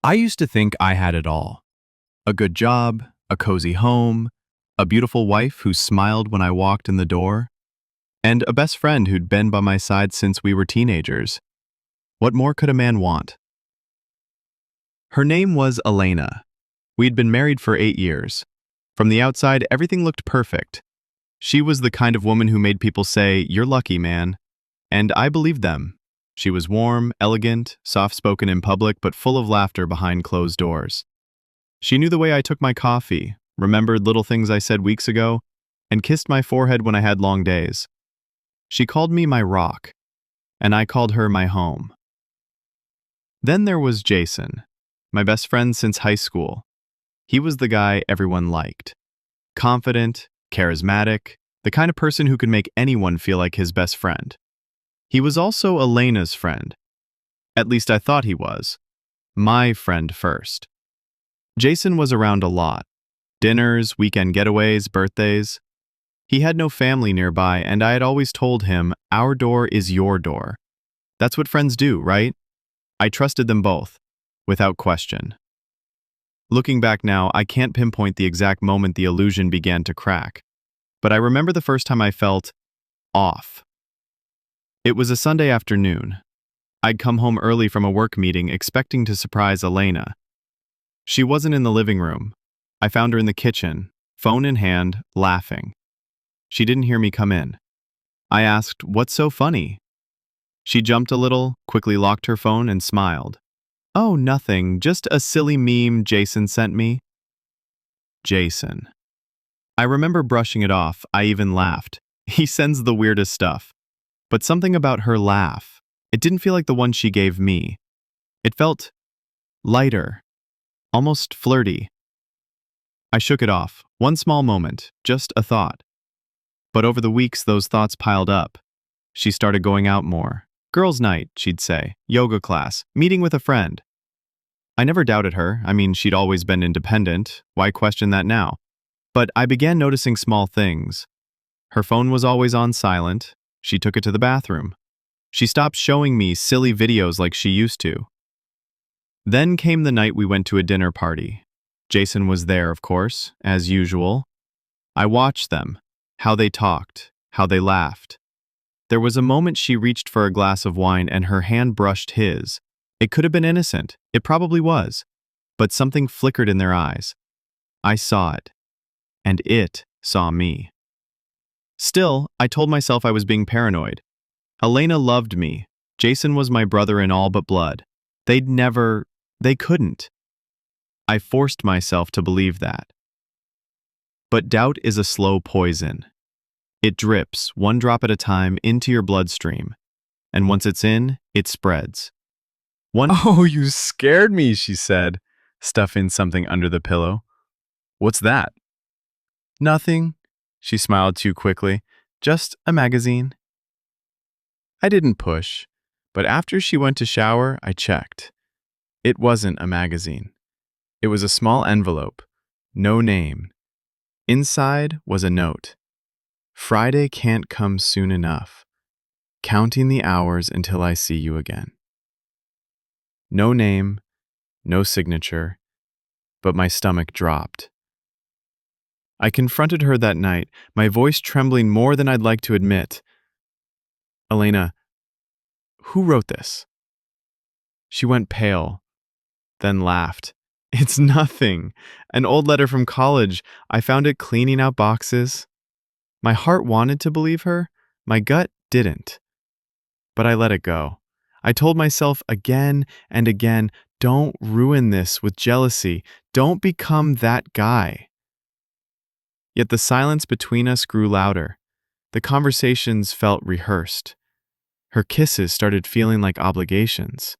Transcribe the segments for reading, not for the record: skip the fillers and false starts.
I used to think I had it all. A good job, a cozy home, a beautiful wife who smiled when I walked in the door, and a best friend who'd been by my side since we were teenagers. What more could a man want? Her name was Elena. We'd been married for 8 years. From the outside, everything looked perfect. She was the kind of woman who made people say, "You're lucky, man." And I believed them. She was warm, elegant, soft-spoken in public, but full of laughter behind closed doors. She knew the way I took my coffee, remembered little things I said weeks ago, and kissed my forehead when I had long days. She called me my rock, and I called her my home. Then there was Jason, my best friend since high school. He was the guy everyone liked. Confident, charismatic, the kind of person who could make anyone feel like his best friend. He was also Elena's friend. At least I thought he was. My friend first. Jason was around a lot. Dinners, weekend getaways, birthdays. He had no family nearby, and I had always told him, "Our door is your door." That's what friends do, right? I trusted them both, without question. Looking back now, I can't pinpoint the exact moment the illusion began to crack, but I remember the first time I felt off. It was a Sunday afternoon. I'd come home early from a work meeting expecting to surprise Elena. She wasn't in the living room. I found her in the kitchen, phone in hand, laughing. She didn't hear me come in. I asked, "What's so funny?" She jumped a little, quickly locked her phone, and smiled. "Oh, nothing, just a silly meme Jason sent me." Jason. I remember brushing it off. I even laughed. He sends the weirdest stuff. But something about her laugh, it didn't feel like the one she gave me. It felt lighter, almost flirty. I shook it off. One small moment, just a thought. But over the weeks, those thoughts piled up. She started going out more. Girls' night, she'd say, yoga class, meeting with a friend. I never doubted her. I mean, she'd always been independent. Why question that now? But I began noticing small things. Her phone was always on silent. She took it to the bathroom. She stopped showing me silly videos like she used to. Then came the night we went to a dinner party. Jason was there, of course, as usual. I watched them, how they talked, how they laughed. There was a moment she reached for a glass of wine and her hand brushed his. It could have been innocent. It probably was. But something flickered in their eyes. I saw it. And it saw me. Still, I told myself I was being paranoid. Elena loved me. Jason was my brother in all but blood. They couldn't. I forced myself to believe that. But doubt is a slow poison. It drips, one drop at a time, into your bloodstream. And once it's in, it spreads. "Oh, you scared me," she said, stuffing something under the pillow. "What's that?" Nothing. She smiled too quickly. Just a magazine. I didn't push, but after she went to shower, I checked. It wasn't a magazine. It was a small envelope. No name. Inside was a note. "Friday can't come soon enough. Counting the hours until I see you again." No name, no signature, but my stomach dropped. I confronted her that night, my voice trembling more than I'd like to admit. "Elena, who wrote this?" She went pale, then laughed. "It's nothing. An old letter from college. I found it cleaning out boxes." My heart wanted to believe her. My gut didn't. But I let it go. I told myself again and again, don't ruin this with jealousy. Don't become that guy. Yet the silence between us grew louder. The conversations felt rehearsed. Her kisses started feeling like obligations.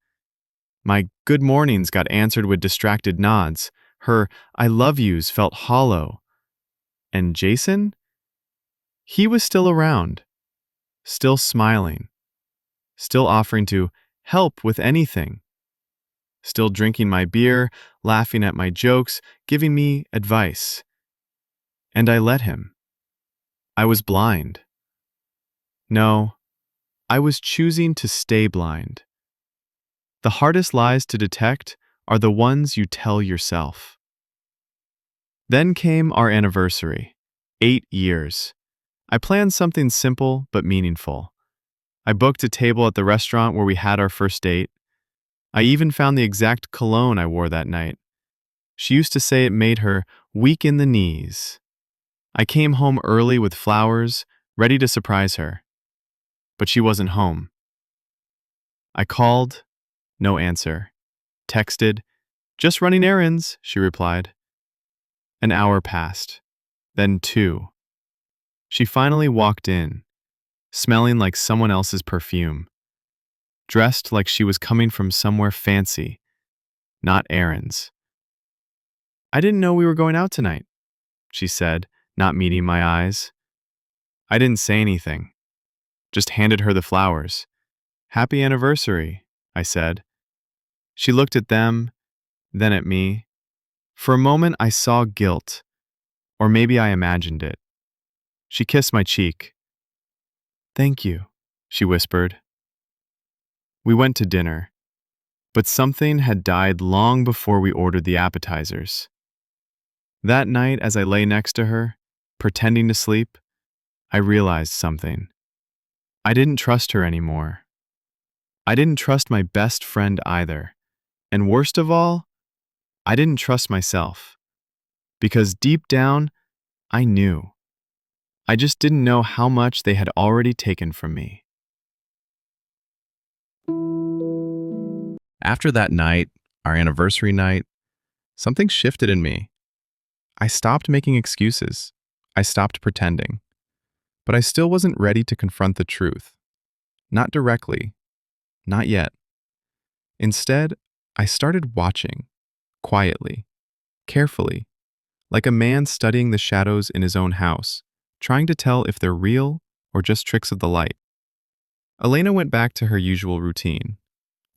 My good mornings got answered with distracted nods. Her "I love yous" felt hollow. And Jason? He was still around, still smiling, still offering to help with anything, still drinking my beer, laughing at my jokes, giving me advice. And I let him. I was blind. No, I was choosing to stay blind. The hardest lies to detect are the ones you tell yourself. Then came our anniversary. 8 years. I planned something simple but meaningful. I booked a table at the restaurant where we had our first date. I even found the exact cologne I wore that night. She used to say it made her weak in the knees. I came home early with flowers, ready to surprise her. But she wasn't home. I called, no answer. Texted, just running errands, she replied. An hour passed, then 2. She finally walked in, smelling like someone else's perfume, dressed like she was coming from somewhere fancy, not errands. I didn't know we were going out tonight, she said, not meeting my eyes. I didn't say anything, just handed her the flowers. Happy anniversary, I said. She looked at them, then at me. For a moment, I saw guilt, or maybe I imagined it. She kissed my cheek. Thank you, she whispered. We went to dinner, but something had died long before we ordered the appetizers. That night, as I lay next to her, pretending to sleep, I realized something. I didn't trust her anymore. I didn't trust my best friend either. And worst of all, I didn't trust myself. Because deep down, I knew. I just didn't know how much they had already taken from me. After that night, our anniversary night, something shifted in me. I stopped making excuses. I stopped pretending. But I still wasn't ready to confront the truth. Not directly. Not yet. Instead, I started watching, quietly, carefully, like a man studying the shadows in his own house, trying to tell if they're real or just tricks of the light. Elena went back to her usual routine,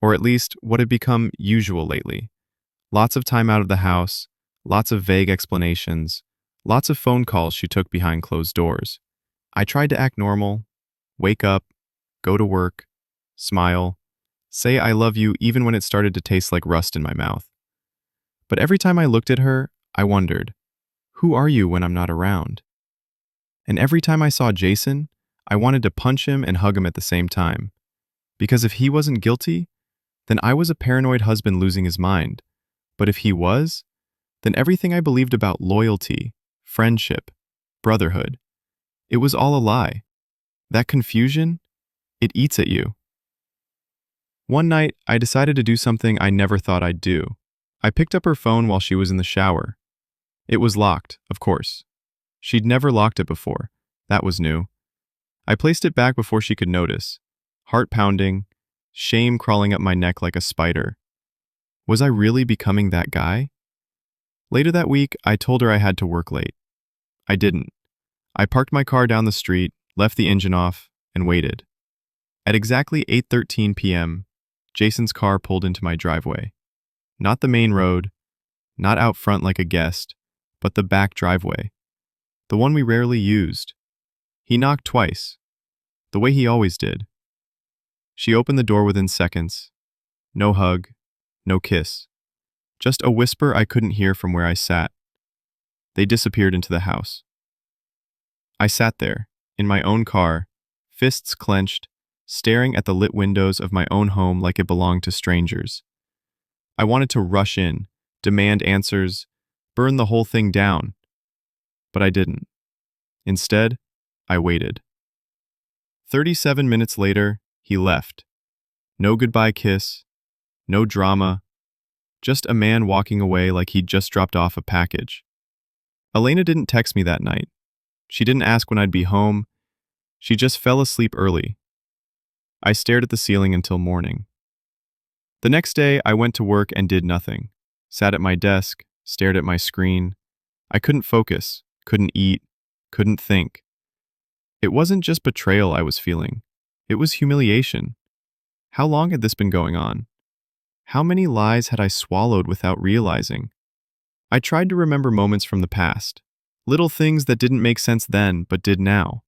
or at least what had become usual lately. Lots of time out of the house, lots of vague explanations, lots of phone calls she took behind closed doors. I tried to act normal, wake up, go to work, smile, say I love you even when it started to taste like rust in my mouth. But every time I looked at her, I wondered, who are you when I'm not around? And every time I saw Jason, I wanted to punch him and hug him at the same time. Because if he wasn't guilty, then I was a paranoid husband losing his mind. But if he was, then everything I believed about loyalty, friendship, brotherhood, it was all a lie. That confusion, it eats at you. One night, I decided to do something I never thought I'd do. I picked up her phone while she was in the shower. It was locked, of course. She'd never locked it before. That was new. I placed it back before she could notice. Heart pounding, shame crawling up my neck like a spider. Was I really becoming that guy? Later that week, I told her I had to work late. I didn't. I parked my car down the street, left the engine off, and waited. At exactly 8:13 p.m., Jason's car pulled into my driveway. Not the main road, not out front like a guest, but the back driveway. The one we rarely used. He knocked twice, the way he always did. She opened the door within seconds. No hug, no kiss. Just a whisper I couldn't hear from where I sat. They disappeared into the house. I sat there, in my own car, fists clenched, staring at the lit windows of my own home like it belonged to strangers. I wanted to rush in, demand answers, burn the whole thing down. But I didn't. Instead, I waited. 37 minutes later, he left. No goodbye kiss, no drama, just a man walking away like he'd just dropped off a package. Elena didn't text me that night. She didn't ask when I'd be home. She just fell asleep early. I stared at the ceiling until morning. The next day, I went to work and did nothing. Sat at my desk, stared at my screen. I couldn't focus, couldn't eat, couldn't think. It wasn't just betrayal I was feeling. It was humiliation. How long had this been going on? How many lies had I swallowed without realizing? I tried to remember moments from the past. Little things that didn't make sense then, but did now.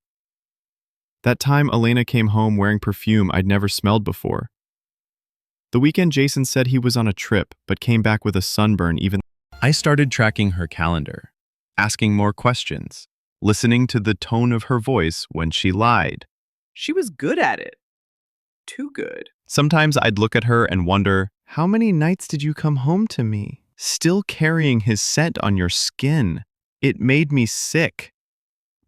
That time Elena came home wearing perfume I'd never smelled before. The weekend Jason said he was on a trip, but came back with a sunburn even. I started tracking her calendar, asking more questions, listening to the tone of her voice when she lied. She was good at it. Too good. Sometimes I'd look at her and wonder, how many nights did you come home to me, still carrying his scent on your skin? It made me sick.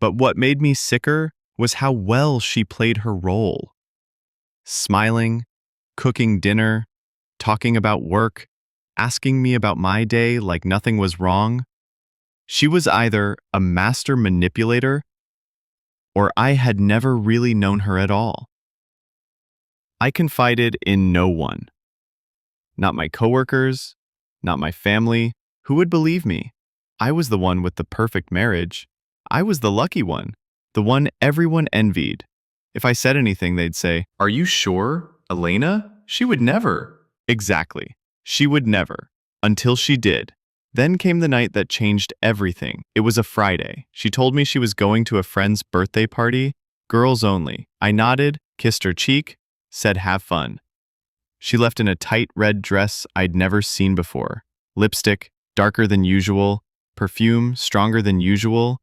But what made me sicker was how well she played her role. Smiling, cooking dinner, talking about work, asking me about my day like nothing was wrong. She was either a master manipulator or I had never really known her at all. I confided in no one. Not my coworkers, not my family. Who would believe me? I was the one with the perfect marriage. I was the lucky one, the one everyone envied. If I said anything, they'd say, "Are you sure, Elena? She would never." Exactly. She would never. Until she did. Then came the night that changed everything. It was a Friday. She told me she was going to a friend's birthday party. Girls only. I nodded, kissed her cheek, said have fun. She left in a tight red dress I'd never seen before. Lipstick, darker than usual. Perfume, stronger than usual.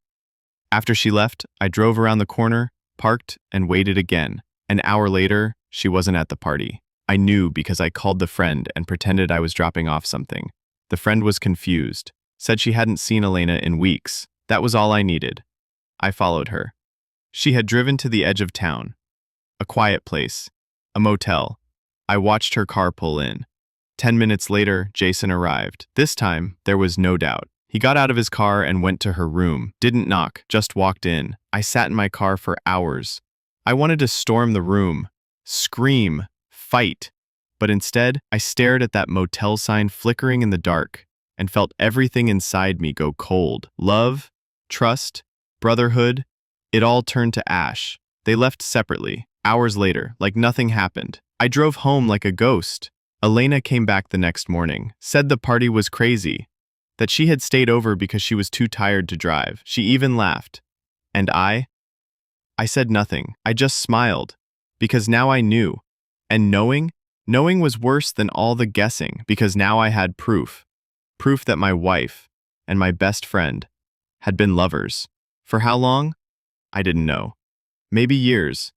After she left, I drove around the corner, parked, and waited again. An hour later, she wasn't at the party. I knew because I called the friend and pretended I was dropping off something. The friend was confused, said she hadn't seen Elena in weeks. That was all I needed. I followed her. She had driven to the edge of town. A quiet place. A motel. I watched her car pull in. 10 minutes later, Jason arrived. This time, there was no doubt. He got out of his car and went to her room. Didn't knock, just walked in. I sat in my car for hours. I wanted to storm the room, scream, fight. But instead, I stared at that motel sign flickering in the dark and felt everything inside me go cold. Love, trust, brotherhood, it all turned to ash. They left separately, hours later, like nothing happened. I drove home like a ghost. Elena came back the next morning, said the party was crazy, that she had stayed over because she was too tired to drive. She even laughed. And I said nothing. I just smiled, because now I knew. And knowing was worse than all the guessing, because now I had proof. Proof that my wife and my best friend had been lovers. For how long? I didn't know. Maybe years.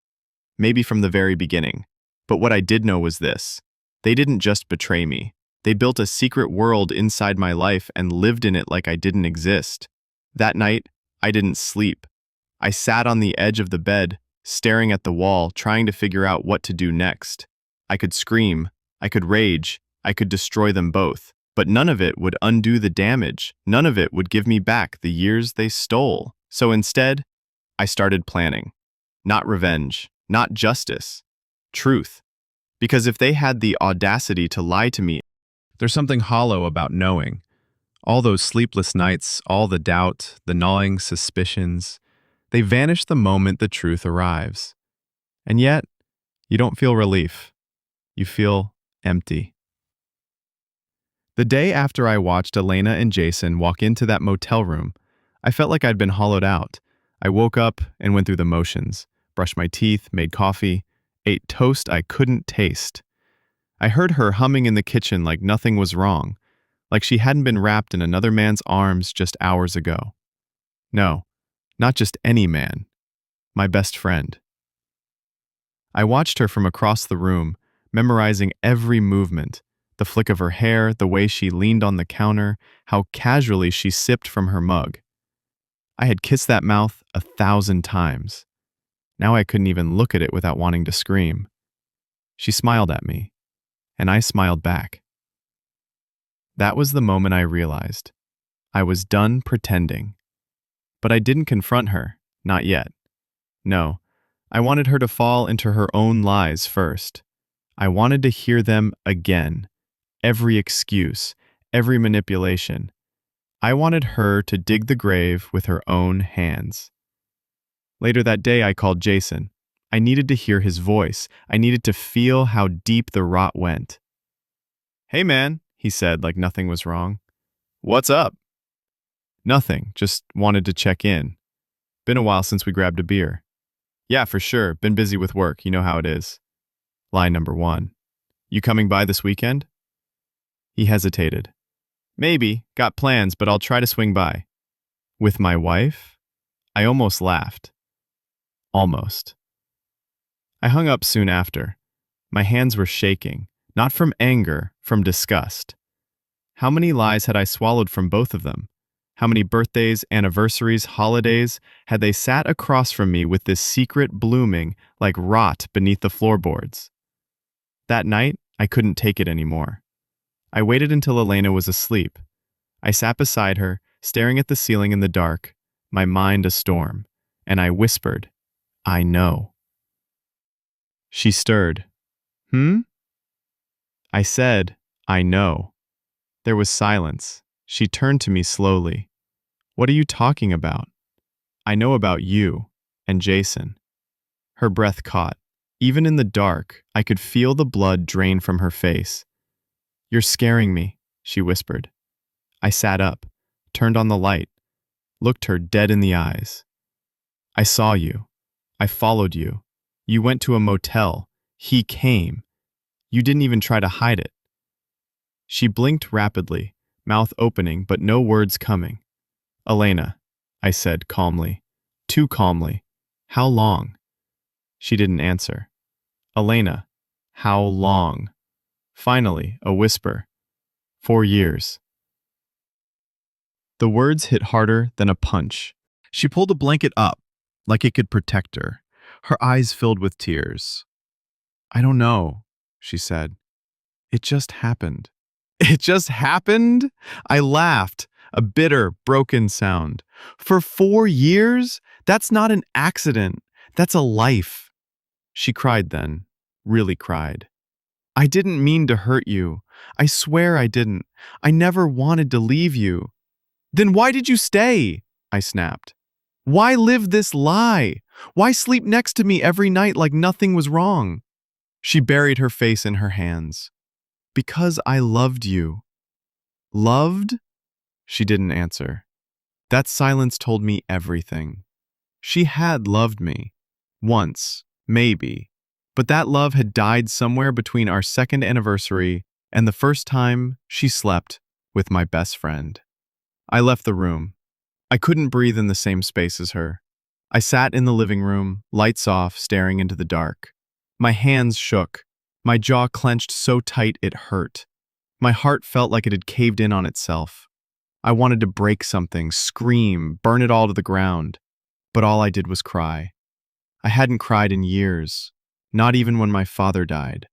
Maybe from the very beginning. But what I did know was this. They didn't just betray me. They built a secret world inside my life and lived in it like I didn't exist. That night, I didn't sleep. I sat on the edge of the bed, staring at the wall, trying to figure out what to do next. I could scream, I could rage, I could destroy them both. But none of it would undo the damage. None of it would give me back the years they stole. So instead, I started planning. Not revenge, not justice. Truth. Because if they had the audacity to lie to me, there's something hollow about knowing. All those sleepless nights, all the doubt, the gnawing suspicions, they vanish the moment the truth arrives. And yet, you don't feel relief. You feel empty. The day after I watched Elena and Jason walk into that motel room, I felt like I'd been hollowed out. I woke up and went through the motions, brushed my teeth, made coffee, ate toast I couldn't taste. I heard her humming in the kitchen like nothing was wrong, like she hadn't been wrapped in another man's arms just hours ago. No, not just any man, my best friend. I watched her from across the room, memorizing every movement, the flick of her hair, the way she leaned on the counter, how casually she sipped from her mug. I had kissed that mouth 1,000 times. Now I couldn't even look at it without wanting to scream. She smiled at me, and I smiled back. That was the moment I realized. I was done pretending. But I didn't confront her, not yet. No, I wanted her to fall into her own lies first. I wanted to hear them again. Every excuse, every manipulation. I wanted her to dig the grave with her own hands. Later that day, I called Jason. I needed to hear his voice. I needed to feel how deep the rot went. "Hey man," he said like nothing was wrong. "What's up?" "Nothing, just wanted to check in. Been a while since we grabbed a beer." "Yeah, for sure, been busy with work, you know how it is." Lie number one. You coming by this weekend? He hesitated. Maybe, got plans, but I'll try to swing by. With my wife? I almost laughed. Almost. I hung up soon after. My hands were shaking, not from anger, from disgust. How many lies had I swallowed from both of them? How many birthdays, anniversaries, holidays had they sat across from me with this secret blooming like rot beneath the floorboards? That night, I couldn't take it anymore. I waited until Elena was asleep. I sat beside her, staring at the ceiling in the dark, my mind a storm, and I whispered, I know. She stirred. I said, I know. There was silence. She turned to me slowly. What are you talking about? I know about you and Jason. Her breath caught. Even in the dark, I could feel the blood drain from her face. You're scaring me, she whispered. I sat up, turned on the light, looked her dead in the eyes. I saw you. I followed you. You went to a motel. He came. You didn't even try to hide it. She blinked rapidly, mouth opening but no words coming. Elena, I said calmly, too calmly. How long? She didn't answer. Elena, how long? Finally, a whisper. 4 years. The words hit harder than a punch. She pulled a blanket up, like it could protect her. Her eyes filled with tears. I don't know, she said. It just happened. It just happened? I laughed, a bitter, broken sound. For 4 years? That's not an accident. That's a life. She cried then, really cried. I didn't mean to hurt you. I swear I didn't. I never wanted to leave you. Then why did you stay? I snapped. Why live this lie? Why sleep next to me every night like nothing was wrong? She buried her face in her hands. Because I loved you. Loved? She didn't answer. That silence told me everything. She had loved me. Once, maybe. But that love had died somewhere between our second anniversary and the first time she slept with my best friend. I left the room. I couldn't breathe in the same space as her. I sat in the living room, lights off, staring into the dark. My hands shook. My jaw clenched so tight it hurt. My heart felt like it had caved in on itself. I wanted to break something, scream, burn it all to the ground. But all I did was cry. I hadn't cried in years, not even when my father died.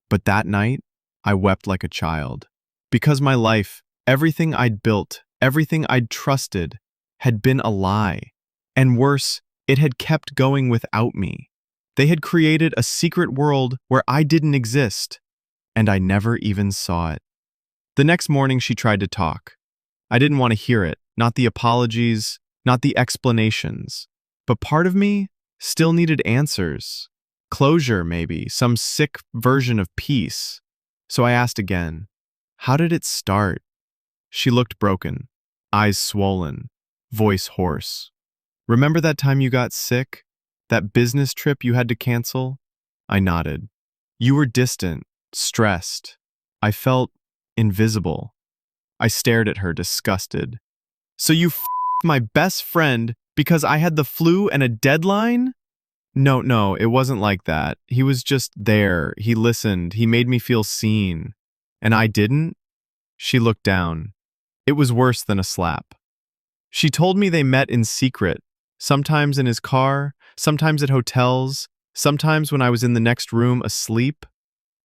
But that night, I wept like a child. Because my life, everything I'd built, everything I'd trusted, had been a lie. And worse, it had kept going without me. They had created a secret world where I didn't exist, and I never even saw it. The next morning she tried to talk. I didn't want to hear it, not the apologies, not the explanations. But part of me still needed answers. Closure, maybe, some sick version of peace. So I asked again, how did it start? She looked broken, eyes swollen, voice hoarse. Remember that time you got sick? That business trip you had to cancel? I nodded. You were distant, stressed. I felt invisible. I stared at her, disgusted. So you f***ed my best friend because I had the flu and a deadline? No, it wasn't like that. He was just there. He listened. He made me feel seen. And I didn't? She looked down. It was worse than a slap. She told me they met in secret, sometimes in his car, sometimes at hotels, sometimes when I was in the next room asleep.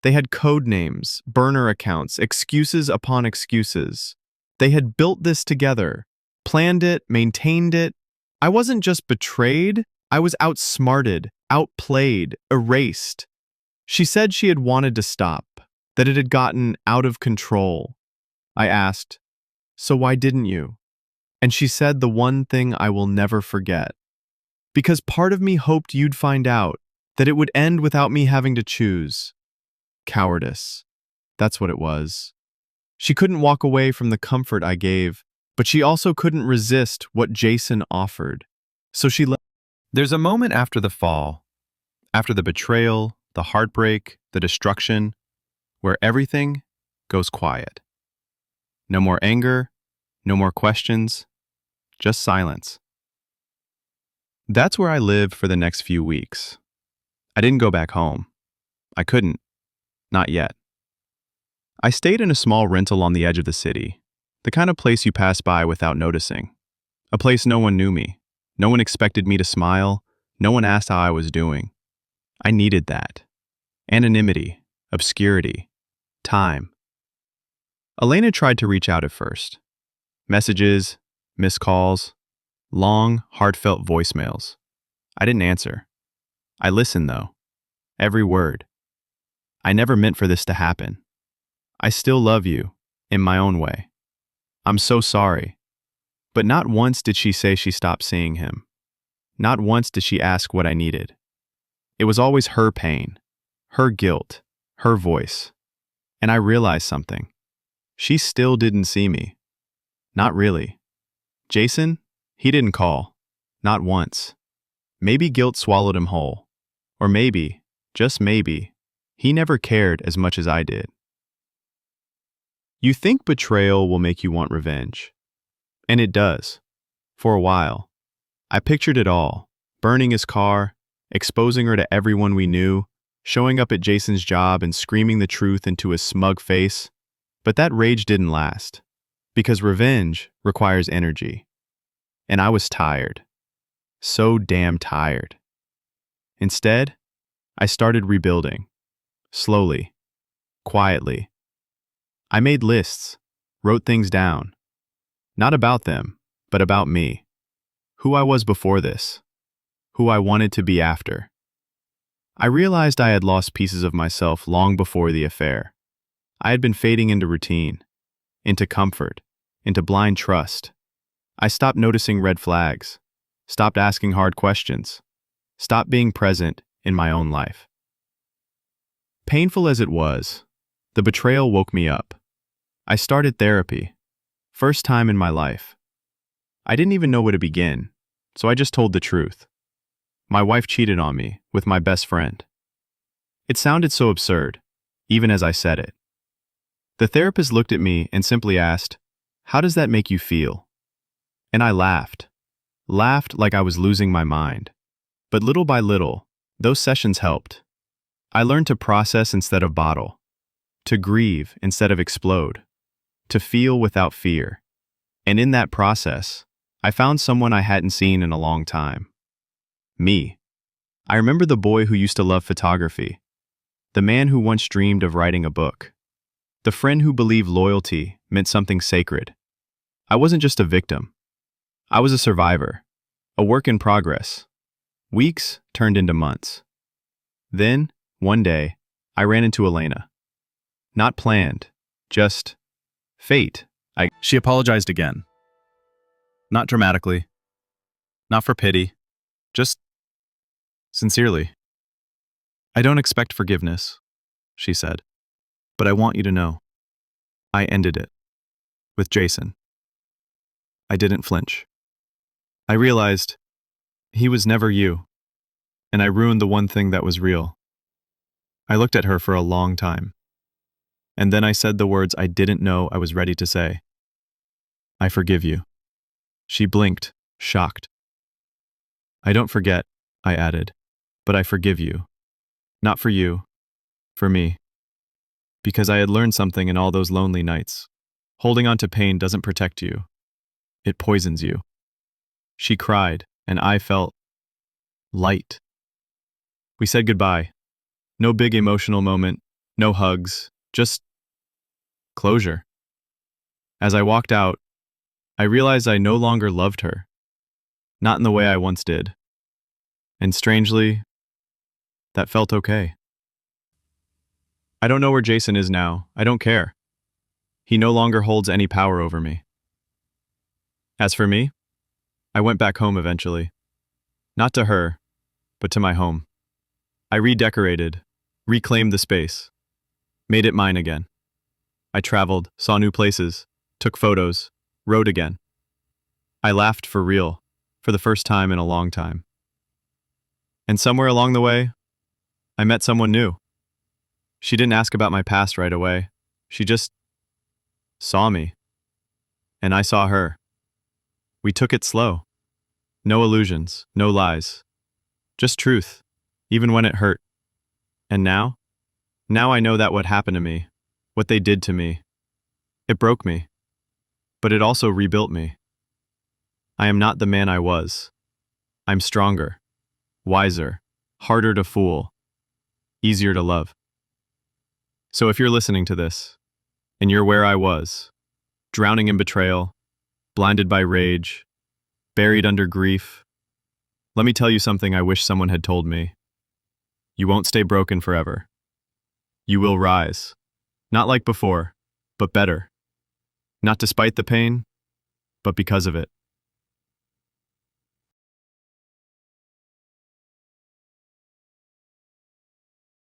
They had code names, burner accounts, excuses upon excuses. They had built this together, planned it, maintained it. I wasn't just betrayed, I was outsmarted, outplayed, erased. She said she had wanted to stop, that it had gotten out of control. I asked, so why didn't you? And she said the one thing I will never forget. Because part of me hoped you'd find out, that it would end without me having to choose. Cowardice. That's what it was. She couldn't walk away from the comfort I gave, but she also couldn't resist what Jason offered. So she left. There's a moment after the fall, after the betrayal, the heartbreak, the destruction, where everything goes quiet. No more anger, no more questions, just silence. That's where I lived for the next few weeks. I didn't go back home. I couldn't. Not yet. I stayed in a small rental on the edge of the city, the kind of place you pass by without noticing. A place no one knew me. No one expected me to smile. No one asked how I was doing. I needed that. Anonymity, obscurity, time. Elena tried to reach out at first. Messages, missed calls, long, heartfelt voicemails. I didn't answer. I listened, though. Every word. I never meant for this to happen. I still love you, in my own way. I'm so sorry. But not once did she say she stopped seeing him. Not once did she ask what I needed. It was always her pain, her guilt, her voice. And I realized something. She still didn't see me. Not really. Jason, he didn't call. Not once. Maybe guilt swallowed him whole. Or maybe, just maybe, he never cared as much as I did. You think betrayal will make you want revenge. And it does. For a while. I pictured it all. Burning his car, exposing her to everyone we knew, showing up at Jason's job and screaming the truth into his smug face. But that rage didn't last. Because revenge requires energy. And I was tired. So damn tired. Instead, I started rebuilding. Slowly. Quietly. I made lists. Wrote things down. Not about them, but about me. Who I was before this. Who I wanted to be after. I realized I had lost pieces of myself long before the affair. I had been fading into routine, into comfort, into blind trust. I stopped noticing red flags, stopped asking hard questions, stopped being present in my own life. Painful as it was, the betrayal woke me up. I started therapy. First time in my life. I didn't even know where to begin, so I just told the truth. My wife cheated on me with my best friend. It sounded so absurd, even as I said it. The therapist looked at me and simply asked, "How does that make you feel?" And I laughed. Laughed like I was losing my mind. But little by little, those sessions helped. I learned to process instead of bottle. To grieve instead of explode. To feel without fear. And in that process, I found someone I hadn't seen in a long time. Me. I remember the boy who used to love photography. The man who once dreamed of writing a book. The friend who believed loyalty meant something sacred. I wasn't just a victim. I was a survivor. A work in progress. Weeks turned into months. Then, one day, I ran into Elena. Not planned, just fate. She apologized again. Not dramatically. Not for pity. Just sincerely. "I don't expect forgiveness," she said. "But I want you to know. I ended it. With Jason." I didn't flinch. I realized he was never you, and I ruined the one thing that was real. I looked at her for a long time. And then I said the words I didn't know I was ready to say. "I forgive you." She blinked, shocked. "I don't forget," I added, "but I forgive you. Not for you, for me. Because I had learned something in all those lonely nights. Holding on to pain doesn't protect you. It poisons you." She cried, and I felt light. We said goodbye. No big emotional moment, no hugs, just closure. As I walked out, I realized I no longer loved her. Not in the way I once did. And strangely, that felt okay. I don't know where Jason is now. I don't care. He no longer holds any power over me. As for me, I went back home eventually. Not to her, but to my home. I redecorated, reclaimed the space, made it mine again. I traveled, saw new places, took photos, wrote again. I laughed for real, for the first time in a long time. And somewhere along the way, I met someone new. She didn't ask about my past right away. She just saw me. And I saw her. We took it slow. No illusions, no lies. Just truth, even when it hurt. And now? Now I know that what happened to me, what they did to me, it broke me. But it also rebuilt me. I am not the man I was. I'm stronger, wiser, harder to fool, easier to love. So if you're listening to this, and you're where I was, drowning in betrayal, blinded by rage, buried under grief, let me tell you something I wish someone had told me. You won't stay broken forever. You will rise. Not like before, but better. Not despite the pain, but because of it.